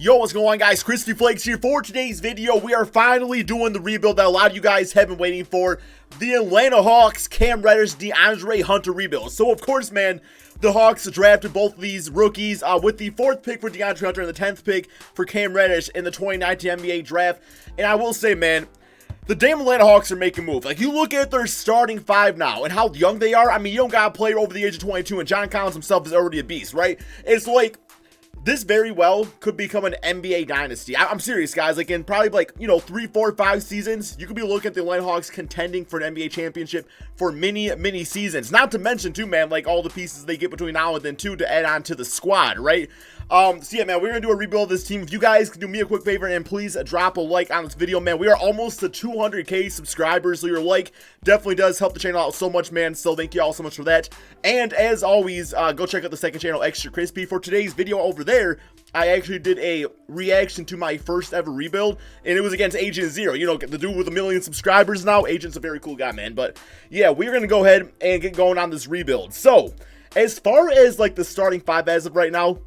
Yo, what's going on, guys? KrispyFlakes here. For today's video, we are finally doing the rebuild that a lot of you guys have been waiting for. The Atlanta Hawks, Cam Reddish, DeAndre Hunter rebuild. So, of course, man, the Hawks drafted both of these rookies with the 4th pick for DeAndre Hunter and the 10th pick for Cam Reddish in the 2019 NBA draft. And I will say, man, the damn Atlanta Hawks are making moves. Like, you look at their starting 5 now and how young they are. I mean, you don't got a player over the age of 22, and John Collins himself is already a beast, right? It's like, this very well could become an NBA dynasty. I'm serious, guys. Like, in probably, like, 3, 4, 5 seasons, you could be looking at the Atlanta Hawks contending for an NBA championship for many seasons. Not to mention, too, man, like, all the pieces they get between now and then, too, to add on to the squad, right? So, yeah, man, we're going to do a rebuild of this team. If you guys can do me a quick favor and please drop a like on this video, man. We are almost to 200K subscribers, so your like definitely does help the channel out so much, man. So thank you all so much for that. And as always, go check out the second channel, Extra Crispy. For today's video over there, I actually did a reaction to my first ever rebuild, and it was against Agent Zero. You know, the dude with 1 million subscribers now. Agent's a very cool guy, man. But yeah, we're going to go ahead and get going on this rebuild. So, as far as, like, the starting 5 as of right now,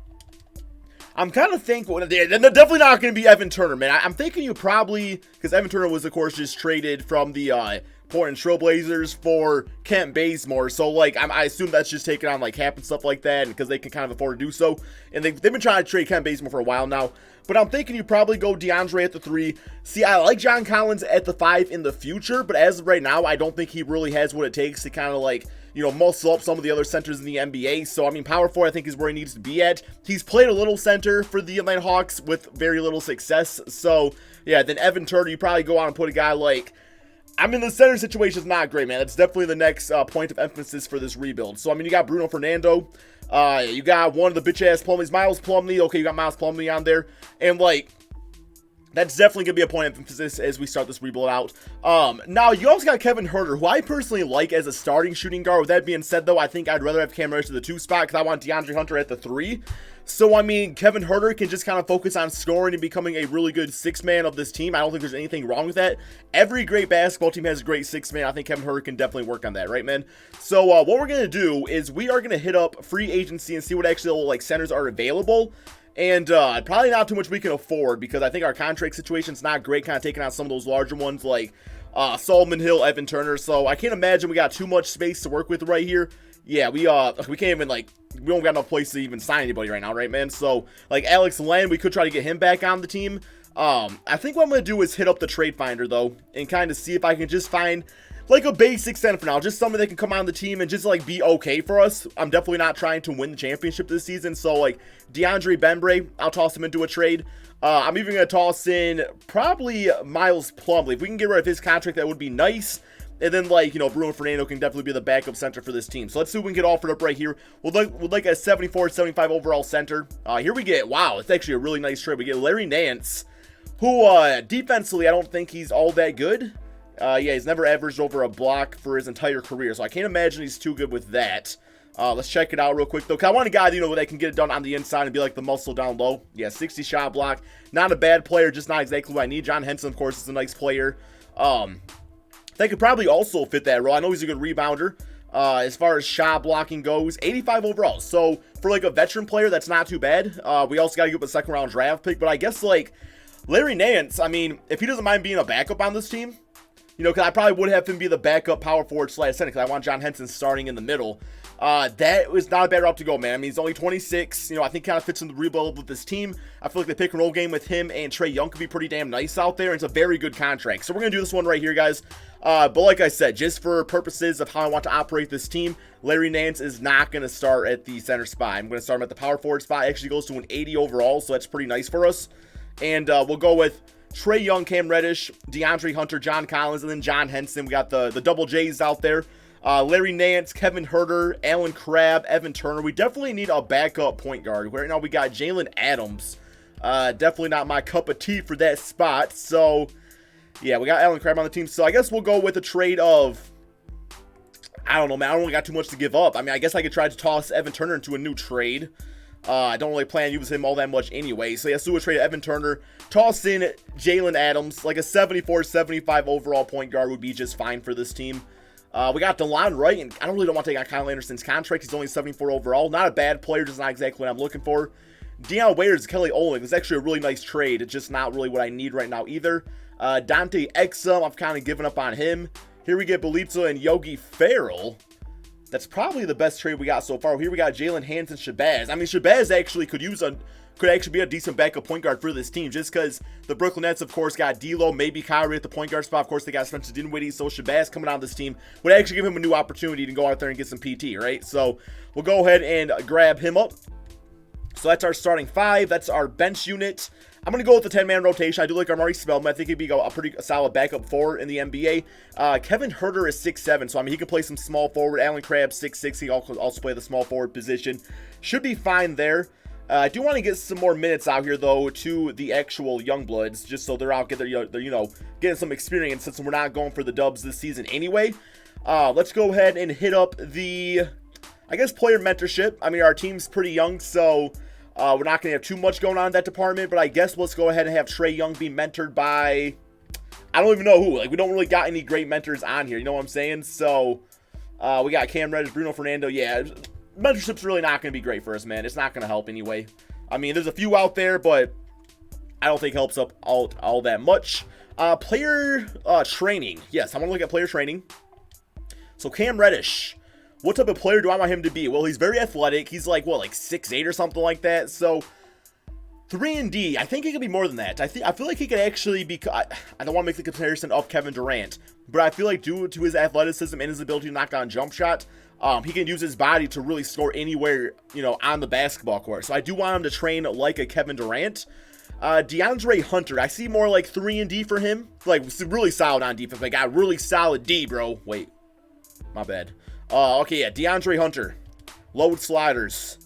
I'm kind of thinking, they're definitely not going to be Evan Turner, man. I'm thinking you probably, because Evan Turner was, of course, just traded from the Portland Trailblazers for Kent Bazemore. So, like, I assume that's just taking on, like, cap and stuff like that, because they can kind of afford to do so. And they've been trying to trade Kent Bazemore for a while now. But I'm thinking you probably go DeAndre at the 3. See, I like John Collins at the 5 in the future, but as of right now, I don't think he really has what it takes to kind of, like, muscle up some of the other centers in the NBA. So, I mean, power forward, I think, is where he needs to be at. He's played a little center for the Atlanta Hawks with very little success. So, yeah, then Evan Turner, you probably go on and put a guy like, I mean, the center situation is not great, man. That's definitely the next point of emphasis for this rebuild. So, I mean, you got Bruno Fernando. You got one of the bitch-ass Plumlees, Miles Plumlee. Okay, you got Miles Plumlee on there. And, like, that's definitely going to be a point of emphasis as we start this rebuild out. Now, you also got Kevin Huerter, who I personally like as a starting shooting guard. With that being said, though, I think I'd rather have Cam Reddish at the 2 spot because I want DeAndre Hunter at the 3. So, I mean, Kevin Huerter can just kind of focus on scoring and becoming a really good 6-man of this team. I don't think there's anything wrong with that. Every great basketball team has a great 6-man. I think Kevin Huerter can definitely work on that, right, man? So, what we're going to do is we are going to hit up free agency and see what actually, like, centers are available. And probably not too much we can afford because I think our contract situation's not great, kind of taking out some of those larger ones like Solomon Hill, Evan Turner. So I can't imagine we got too much space to work with right here. Yeah, we can't even, like, we don't got enough place to even sign anybody right now, right, man? So, like, Alex Len, we could try to get him back on the team. I think what I'm going to do is hit up the trade finder, though, and kind of see if I can just find, like, a basic center for now. Just somebody that can come on the team and just, like, be okay for us. I'm definitely not trying to win the championship this season. So, like, DeAndre Bembry, I'll toss him into a trade. I'm even going to toss in probably Miles Plumlee. If we can get rid of his contract, that would be nice. And then, like, Bruno Fernando can definitely be the backup center for this team. So let's see if we can get offered up right here. We'd like a 74, 75 overall center. Here we get, wow, it's actually a really nice trade. We get Larry Nance, who, defensively, I don't think he's all that good. Yeah, he's never averaged over a block for his entire career, so I can't imagine he's too good with that. Let's check it out real quick, though. 'Cause I want a guy, that can get it done on the inside and be like the muscle down low. Yeah, 60 shot block. Not a bad player, just not exactly what I need. John Henson, of course, is a nice player. That could probably also fit that role. I know he's a good rebounder. As far as shot blocking goes, 85 overall. So, for, like, a veteran player, that's not too bad. We also got to give up a second-round draft pick. But I guess, like, Larry Nance, I mean, if he doesn't mind being a backup on this team, because I probably would have him be the backup power forward / center because I want John Henson starting in the middle. That was not a bad route to go, man. I mean, he's only 26. I think kind of fits in the rebuild with this team. I feel like the pick and roll game with him and Trae Young could be pretty damn nice out there. And it's a very good contract. So we're going to do this one right here, guys. But like I said, just for purposes of how I want to operate this team, Larry Nance is not going to start at the center spot. I'm going to start him at the power forward spot. It actually goes to an 80 overall, so that's pretty nice for us. And we'll go with Trae Young, Cam Reddish, DeAndre Hunter, John Collins, and then John Henson. We got the double J's out there. Larry Nance, Kevin Huerter, Alan Crabb, Evan Turner. We definitely need a backup point guard. Right now we got Jalen Adams. Definitely not my cup of tea for that spot. So, yeah, we got Alan Crabb on the team. So I guess we'll go with a trade of, I don't know, man. I don't really got too much to give up. I mean, I guess I could try to toss Evan Turner into a new trade. I don't really plan to use him all that much anyway. So, yeah, let's do a trade of Evan Turner. Toss in Jalen Adams. Like a 74, 75 overall point guard would be just fine for this team. We got DeLon Wright, and I don't really want to take on Kyle Anderson's contract. He's only 74 overall. Not a bad player, just not exactly what I'm looking for. Deion Waiters, Kelly Olynyk. It's actually a really nice trade. It's just not really what I need right now either. Dante Exum, I've kind of given up on him. Here we get Bjelica and Yogi Ferrell. That's probably the best trade we got so far. Here we got Jalen Hanson, Shabazz. I mean, Shabazz actually could actually be a decent backup point guard for this team, just because the Brooklyn Nets, of course, got D'Lo, maybe Kyrie at the point guard spot. Of course, they got Spencer Dinwiddie, so Shabazz coming on this team would actually give him a new opportunity to go out there and get some PT, right? So we'll go ahead and grab him up. So that's our starting 5. That's our bench unit. I'm going to go with the 10-man rotation. I do like Amari Spellman. I think he'd be a pretty solid backup 4 in the NBA. Kevin Huerter is 6'7", so I mean, he can play some small forward. Alan Crabb, 6'6". He also play the small forward position. Should be fine there. I do want to get some more minutes out here, though, to the actual Youngbloods, just so they're out getting some experience, since we're not going for the dubs this season anyway. Let's go ahead and hit up the, I guess, player mentorship. I mean, our team's pretty young, so we're not going to have too much going on in that department, but I guess let's go ahead and have Trae Young be mentored by, I don't even know who. Like, we don't really got any great mentors on here, you know what I'm saying? So, we got Cam Reddish, Bruno Fernando. Yeah, mentorship's really not going to be great for us, man. It's not going to help anyway. I mean, there's a few out there, but I don't think it helps up all that much. Player training. Yes, I want to look at player training. So, Cam Reddish. What type of player do I want him to be? Well, he's very athletic. He's like, what, like 6'8" or something like that. So, 3-and-D, I think he could be more than that. I feel like he could actually be, I don't want to make the comparison of Kevin Durant, but I feel like due to his athleticism and his ability to knock down jump shot, he can use his body to really score anywhere, on the basketball court. So I do want him to train like a Kevin Durant. DeAndre Hunter, I see more like 3-and-D for him. Like, really solid on defense. Like, got really solid D, bro. Wait, my bad. Okay, yeah, DeAndre Hunter. Load sliders.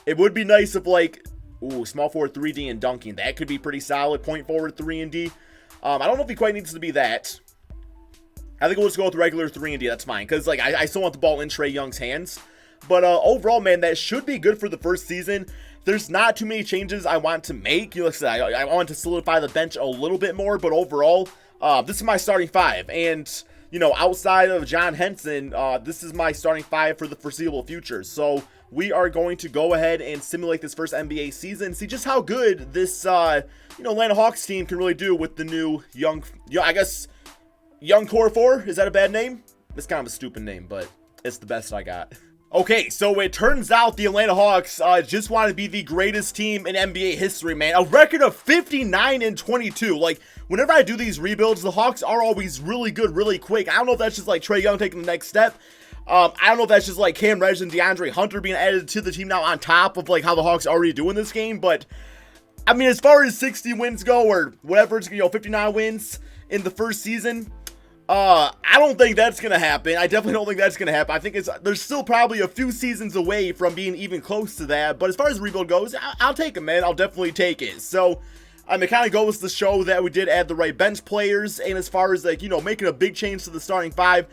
It would be nice if, like, small forward 3D and dunking. That could be pretty solid. Point forward 3-and-D. I don't know if he quite needs to be that. I think we'll just go with regular 3-and-D. That's fine. Because, like, I still want the ball in Trae Young's hands. But overall, man, that should be good for the first season. There's not too many changes I want to make. You know, I want to solidify the bench a little bit more. But overall, this is my starting 5. And outside of John Henson, this is my starting 5 for the foreseeable future. So we are going to go ahead and simulate this first NBA season, see just how good this, Atlanta Hawks team can really do with the new young Core 4. Is that a bad name? It's kind of a stupid name, but it's the best I got. Okay, so it turns out the Atlanta Hawks just want to be the greatest team in NBA history, man. A record of 59-22. Like, whenever I do these rebuilds, the Hawks are always really good, really quick. I don't know if that's just like Trae Young taking the next step. I don't know if that's just like Cam Reddish and DeAndre Hunter being added to the team now on top of like how the Hawks already do in this game. But I mean, as far as 60 wins go, or whatever, it's 59 wins in the first season. I don't think that's going to happen. I definitely don't think that's going to happen. I think there's still probably a few seasons away from being even close to that. But as far as the rebuild goes, I'll take it, man. I'll definitely take it. So, it kind of goes to show that we did add the right bench players. And as far as, like, making a big change to the starting 5,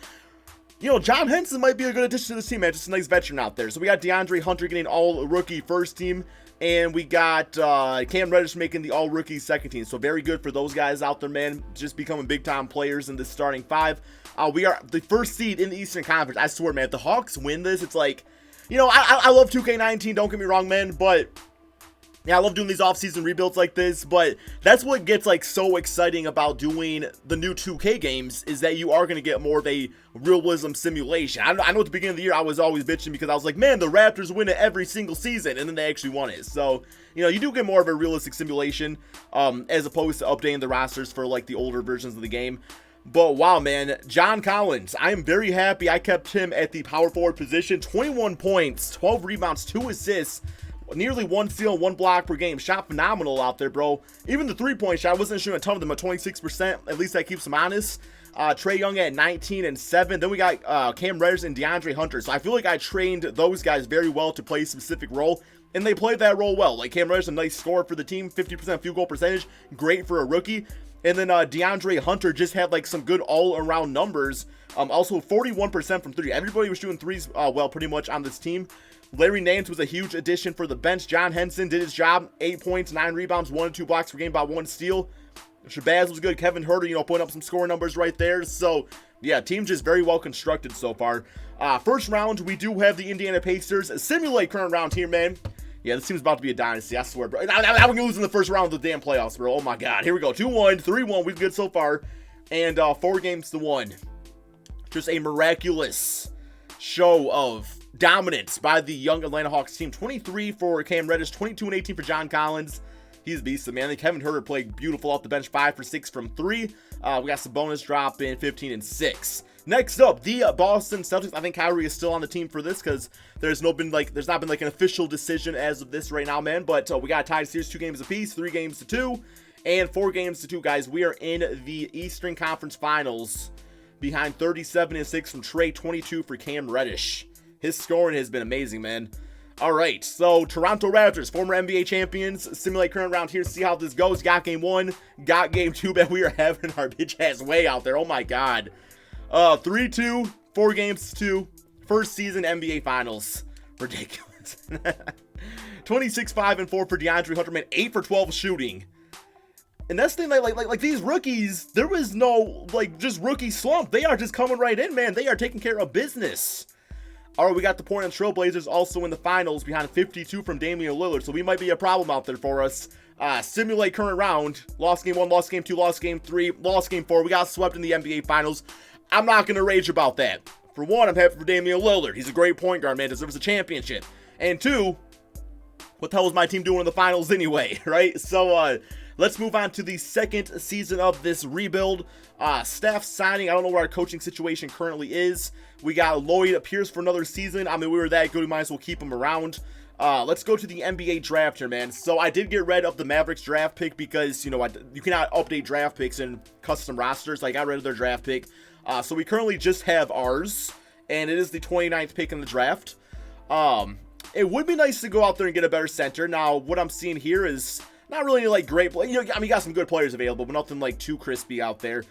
John Henson might be a good addition to this team, man. Just a nice veteran out there. So we got DeAndre Hunter getting all-rookie first team. And we got Cam Reddish making the all-rookie second team. So very good for those guys out there, man. Just becoming big-time players in this starting 5. We are the first seed in the Eastern Conference. I swear, man, if the Hawks win this, it's like, I love 2K19, don't get me wrong, man. But, yeah, I love doing these off-season rebuilds like this. But that's what gets, like, so exciting about doing the new 2K games, is that you are going to get more of a realism simulation. I know at the beginning of the year I was always bitching because I was like, man, the Raptors win it every single season, and then they actually won it. So, you do get more of a realistic simulation as opposed to updating the rosters for, like, the older versions of the game. But wow, man, John Collins, I am very happy I kept him at the power forward position. 21 points, 12 rebounds, 2 assists, nearly 1 steal, 1 block per game. Shot phenomenal out there, bro. Even the 3-point shot, I wasn't shooting a ton of them at 26%. At least that keeps him honest. Trae Young at 19 and 7. Then we got Cam Reddish and DeAndre Hunter. So I feel like I trained those guys very well to play a specific role, and they played that role well. Like, Cam Reddish, a nice scorer for the team, 50% field goal percentage, great for a rookie. And then DeAndre Hunter just had like some good all-around numbers. Also 41% from 3. Everybody was shooting threes well pretty much on this team. Larry Nance was a huge addition for the bench. John Henson did his job. 8 points, 9 rebounds, 1 and 2 blocks per game, about 1 steal. Shabazz was good. Kevin Huerter, putting up some scoring numbers right there. So, yeah, team just very well constructed so far. First round, we do have the Indiana Pacers. Simulate current round here, man. Yeah, this team's about to be a dynasty, I swear, bro. Now we're gonna lose in the first round of the damn playoffs, bro. Oh my god. Here we go. 2-1, 3-1. We're good so far. And 4-1. Just a miraculous show of dominance by the young Atlanta Hawks team. 23 for Cam Reddish, 22 and 18 for John Collins. He's a beast, man. Kevin Huerter played beautiful off the bench, 5 for 6 from 3. We got some bonus drop in 15 and 6. Next up, the Boston Celtics. I think Kyrie is still on the team for this because there's not been like an official decision as of this right now, man. But we got a tied series, 2 games apiece, 3 games to 2, and 4 games to 2, guys. We are in the Eastern Conference Finals behind 37 and 6 from Trae, 22 for Cam Reddish. His scoring has been amazing, man. All right, so Toronto Raptors, former NBA champions, simulate current round here, see how this goes. Got game 1, got game 2, but we are having our bitch ass way out there. Oh my god. 3-2, 4 games to 2, first season NBA Finals. Ridiculous. 26, 5 and 4 for DeAndre Hunter, man. 8 for 12 shooting. And that's the thing, like these rookies, there was no just rookie slump. They are just coming right in, man. They are taking care of business. All right, we got the Portland Trail Blazers also in the finals behind 52 from Damian Lillard, so we might be a problem out there for us. Simulate current round. Lost game 1, lost game 2, lost game 3, lost game 4. We got swept in the NBA Finals. I'm not going to rage about that. For one, I'm happy for Damian Lillard. He's a great point guard, man. Deserves a championship. And 2, what the hell is my team doing in the finals anyway, right? So, let's move on to the second season of this rebuild. Staff signing. I don't know where our coaching situation currently is. We got Lloyd Pierce for another season. I mean, we were that good, we might as well keep him around. Let's go to the NBA draft here, man. So I did get rid of the Mavericks draft pick because, you cannot update draft picks in custom rosters. I got rid of their draft pick. So we currently just have ours, and it is the 29th pick in the draft. It would be nice to go out there and get a better center. Now, what I'm seeing here is not really like great play. You got some good players available, but nothing like too crispy out there.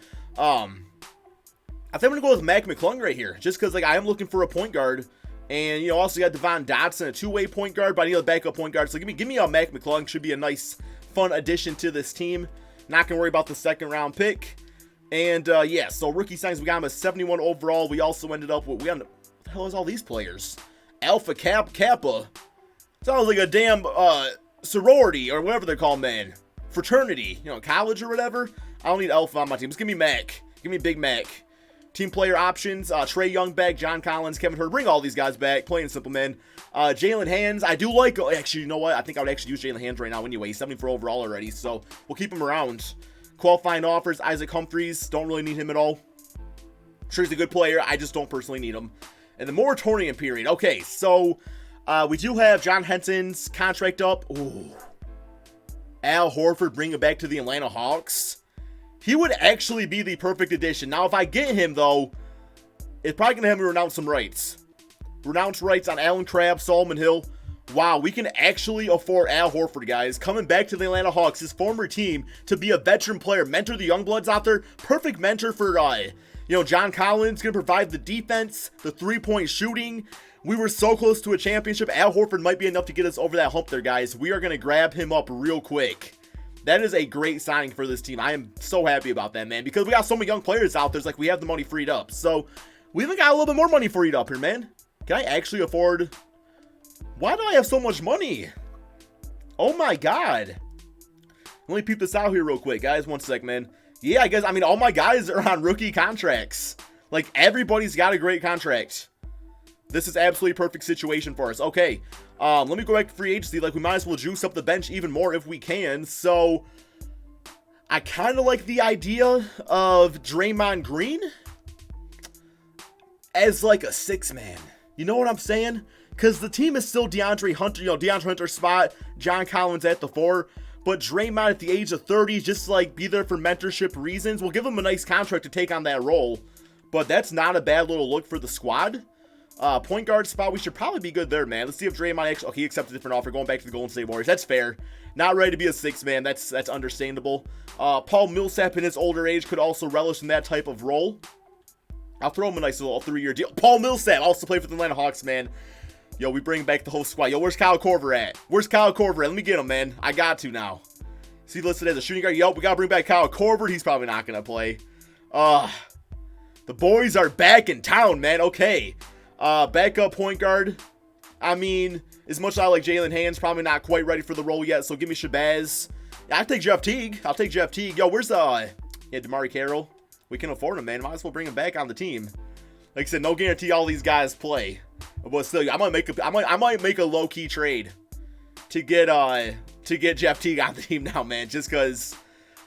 I think I'm gonna go with Mac McClung right here, just because I am looking for a point guard, and also got Devon Dotson, a 2-way point guard, but I need a backup point guard. So give me a Mac McClung. Should be a nice, fun addition to this team. Not gonna worry about the second round pick. And yeah, so rookie signings, we got him a 71 overall. We also ended up with what the hell is all these players? Alpha Kappa. Sounds like a damn sorority or whatever they're called, man. Fraternity, college or whatever. I don't need Alpha on my team. Just give me Mac. Give me Big Mac. Team player options, Trae Young back, John Collins, Kevin Huerter. Bring all these guys back. Plain and simple, man. Jalen Hands, I do like. Actually, you know what? I think I would actually use Jalen Hands right now anyway. He's 74 overall already, so we'll keep him around. Qualifying offers, Isaac Humphries. Don't really need him at all. Sure, he's a good player. I just don't personally need him. And the moratorium period. Okay, so we do have John Henson's contract up. Ooh. Al Horford bring it back to the Atlanta Hawks. He would actually be the perfect addition. Now, if I get him, though, it's probably going to have me renounce some rights. Renounce rights on Allen Crabbe, Solomon Hill. Wow, we can actually afford Al Horford, guys. Coming back to the Atlanta Hawks, his former team, to be a veteran player. Mentor the young bloods out there. Perfect mentor for, John Collins. Going to provide the defense, the three-point shooting. We were so close to a championship. Al Horford might be enough to get us over that hump there, guys. We are going to grab him up real quick. That is a great signing for this team. I am so happy about that, man, because we got so many young players out there. It's like we have the money freed up. So we even got a little bit more money freed up here, man. Can I actually afford? Why do I have so much money? Oh my god. Let me peep this out here real quick, guys. One sec, man. Yeah, I guess, all my guys are on rookie contracts. Like, everybody's got a great contract. This is absolutely perfect situation for us. Okay, let me go back to free agency. We might as well juice up the bench even more if we can. So, I kind of like the idea of Draymond Green as a 6-man. You know what I'm saying? Because the team is still DeAndre Hunter, DeAndre Hunter's spot, John Collins at the 4. But Draymond at the age of 30, just be there for mentorship reasons. We'll give him a nice contract to take on that role. But that's not a bad little look for the squad. Point guard spot, we should probably be good there, man. Let's see if Draymond actually... Okay, he accepted a different offer, going back to the Golden State Warriors. That's fair. Not ready to be a 6-man. That's understandable. Paul Millsap in his older age could also relish in that type of role. I'll throw him a nice little 3-year deal. Paul Millsap also played for the Atlanta Hawks, man. Yo, we bring back the whole squad. Yo, where's Kyle Korver at? Where's Kyle Korver at? Let me get him, man. I got to now. Is he listed as a shooting guard? Yo, we got to bring back Kyle Korver. He's probably not going to play. The boys are back in town, man. Okay. Backup point guard. As much as I like Jalen Hands, probably not quite ready for the role yet, so give me Shabazz. Yeah, I'll take Jeff Teague. I'll take Jeff Teague. Yo, where's Damari Carroll? We can afford him, man. Might as well bring him back on the team. Like I said, no guarantee all these guys play. But still, I might make a low-key trade to get Jeff Teague on the team now, man. Just because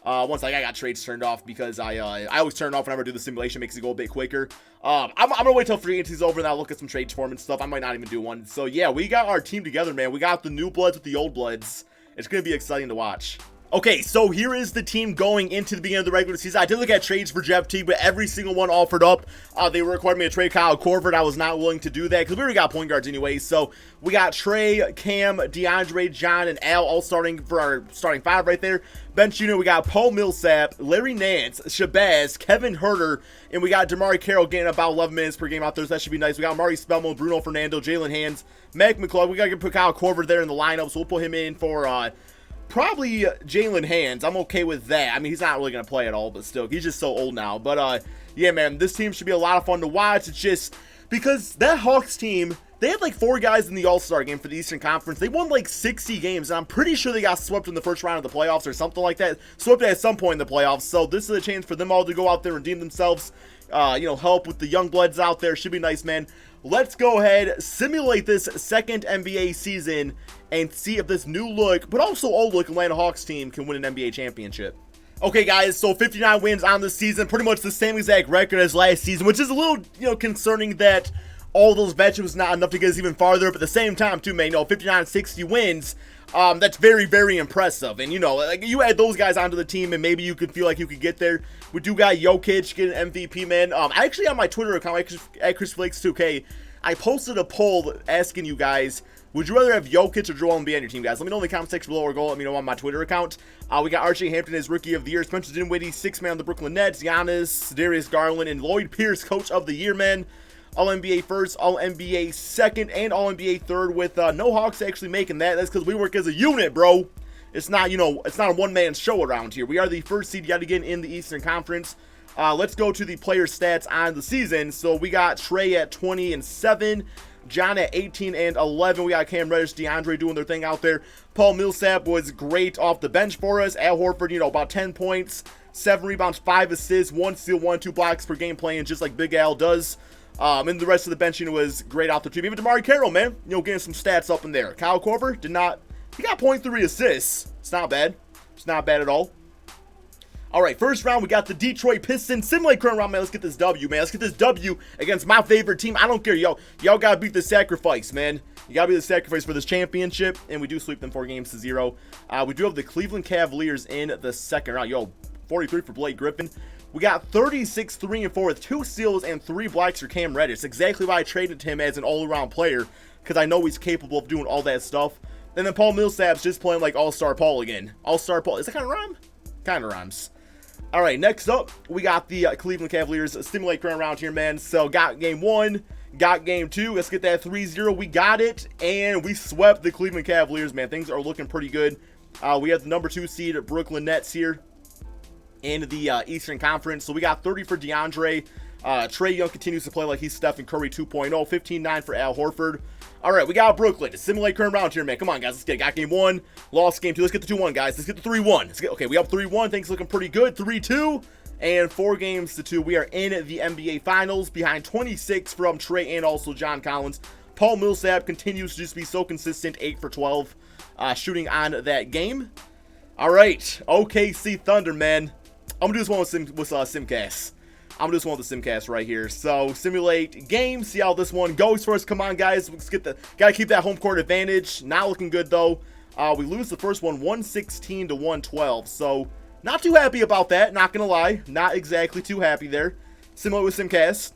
once I got trades turned off because I always turn it off whenever I do the simulation, makes it go a bit quicker. I'm gonna wait till free agency's over and I'll look at some trade form and stuff. I might not even do one. So yeah, we got our team together, man. We got the new bloods with the old bloods. It's gonna be exciting to watch. Okay, so here is the team going into the beginning of the regular season. I did look at trades for Jeff Teague, but every single one offered up. They required me to trade Kyle Korver. I was not willing to do that because we already got point guards anyway. So we got Trae, Cam, DeAndre, John, and Al all starting for our starting five right there. Bench unit, we got Paul Millsap, Larry Nance, Shabazz, Kevin Huerter, and we got DeMari Carroll getting about 11 minutes per game out there, so that should be nice. We got Mari Spellman, Bruno Fernando, Jalen Hands, Mac McClung. We got to put Kyle Korver there in the lineup, so we'll put him in for probably Jalen Hands. I'm okay with that. I mean, he's not really going to play at all, but still, he's just so old now. But, yeah, man, this team should be a lot of fun to watch. It's just because that Hawks team, they had like 4 guys in the All-Star game for the Eastern Conference. They won like 60 games, and I'm pretty sure they got swept in the first round of the playoffs or something like that. Swept at some point in the playoffs. So this is a chance for them all to go out there and redeem themselves. Help with the young bloods out there. Should be nice, man. Let's go ahead, simulate this second NBA season, and see if this new look, but also old look Atlanta Hawks team can win an NBA championship. Okay, guys, so 59 wins on the season, pretty much the same exact record as last season, which is a little, concerning that all those veterans was not enough to get us even farther, but at the same time, too, man, 59-60 wins, that's very, very impressive. And, like you add those guys onto the team, and maybe you could feel like you could get there. We do got Jokic getting MVP, man. Actually, on my Twitter account, at KrispyFlakes2K, I posted a poll asking you guys, would you rather have Jokic or Joel Embiid on your team, guys? Let me know in the comment section below or go let me know on my Twitter account. We got R.J. Hampton as Rookie of the Year, Spencer Dinwiddie, 6th man on the Brooklyn Nets, Giannis, Darius Garland, and Lloyd Pierce, Coach of the Year, man. All-NBA first, All-NBA second, and All-NBA third with no Hawks actually making that. That's because we work as a unit, bro. It's not, it's not a one-man show around here. We are the first seed yet again in the Eastern Conference. Let's go to the player stats on the season. So we got Trae at 20-7, John at 18-11. We got Cam Reddish, DeAndre doing their thing out there. Paul Millsap was great off the bench for us. Al Horford, about 10 points, 7 rebounds, 5 assists, 1 steal, 2 blocks per game playing just like Big Al does. And the rest of the bench was great out there too. Even DeMari Carroll, man, getting some stats up in there. Kyle Korver he got 0.3 assists. It's not bad. It's not bad at all. All right, first round, we got the Detroit Pistons. Simulate current round, man. Let's get this W, man. Let's get this W against my favorite team. I don't care, y'all got to beat the sacrifice, man. You got to be the sacrifice for this championship, and we do sweep them 4-0. We do have the Cleveland Cavaliers in the second round. 43 for Blake Griffin. We got 36, 3-4 with 2 steals and 3 blocks for Cam Reddish. Exactly why I traded him as an all-around player, because I know he's capable of doing all that stuff. And then Paul Millsap's just playing like All-Star Paul again. All-Star Paul. Is that kind of rhyme? Kind of rhymes. All right, next up, we got the Cleveland Cavaliers stimulate current round here, man. So got game 1, got game 2. Let's get that 3-0. We got it, and we swept the Cleveland Cavaliers, man. Things are looking pretty good. We have the number 2 seed at Brooklyn Nets here in the Eastern Conference. So we got 30 for DeAndre. Trae Young continues to play like he's Stephen Curry 2.0. 15-9 for Al Horford. All right, we got Brooklyn. Simulate current round here, man. Come on, guys. Let's get it. Got game 1. Lost game 2. Let's get the 2-1, guys. Let's get the 3-1. Okay, we up 3-1. Things looking pretty good. 3-2. And 4-2. We are in the NBA Finals behind 26 from Trae and also John Collins. Paul Millsap continues to just be so consistent. 8 for 12 shooting on that game. All right. OKC Thunder, man. I'm going to do this one with Simcast. I'm going to do this one with the Simcast right here. So, simulate game. See how this one goes for us. Come on, guys. Let's get got to keep that home court advantage. Not looking good, though. We lose the first one 116-112. So, not too happy about that. Not going to lie. Not exactly too happy there. Simulate with Simcast.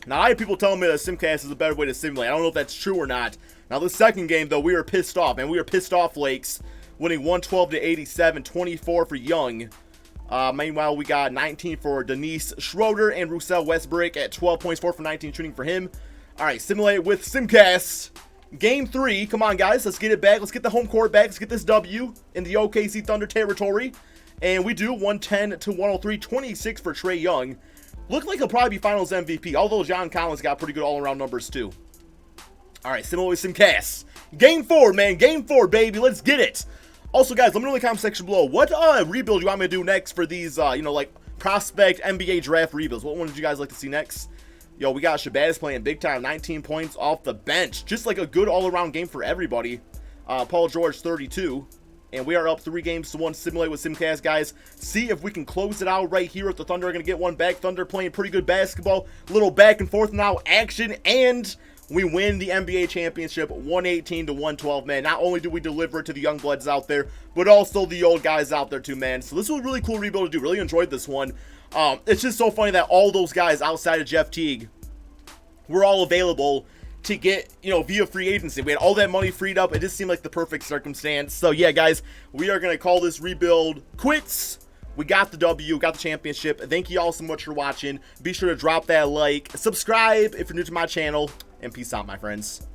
Now, I have people telling me that Simcast is a better way to simulate. I don't know if that's true or not. Now, the second game, though, we were pissed off. Man, we were pissed off, Flakes. Winning 112-87. 24 for Young. Meanwhile, we got 19 for Denise Schroeder and Russell Westbrook at 12 points, 4 for 19 shooting for him. All right, simulate with Simcast. Game 3. Come on, guys. Let's get it back. Let's get the home court back. Let's get this W in the OKC Thunder territory. And we do 110-103, 26 for Trae Young. Looked like he'll probably be Finals MVP, although John Collins got pretty good all-around numbers, too. All right, simulate with Simcast. Game 4, man. Game 4, baby. Let's get it. Also, guys, let me know in the comment section below what rebuild you want me to do next for these, you know, like prospect NBA draft rebuilds. What one would you guys like to see next? Yo, we got Shabazz playing big time, 19 points off the bench. Just like a good all-around game for everybody. Paul George, 32. And we are up 3-1. Simulate with Simcast, guys. See if we can close it out right here if the Thunder are going to get one back. Thunder playing pretty good basketball. Little back and forth now action. And we win the NBA championship 118-112, man. Not only do we deliver it to the young bloods out there, but also the old guys out there too, man. So this was a really cool rebuild to do. Really enjoyed this one. It's just so funny that all those guys outside of Jeff Teague were all available to get, you know, via free agency. We had all that money freed up. It just seemed like the perfect circumstance. So yeah, guys, we are going to call this rebuild quits. We got the W, got the championship. Thank you all so much for watching. Be sure to drop that like, subscribe if you're new to my channel, and peace out, my friends.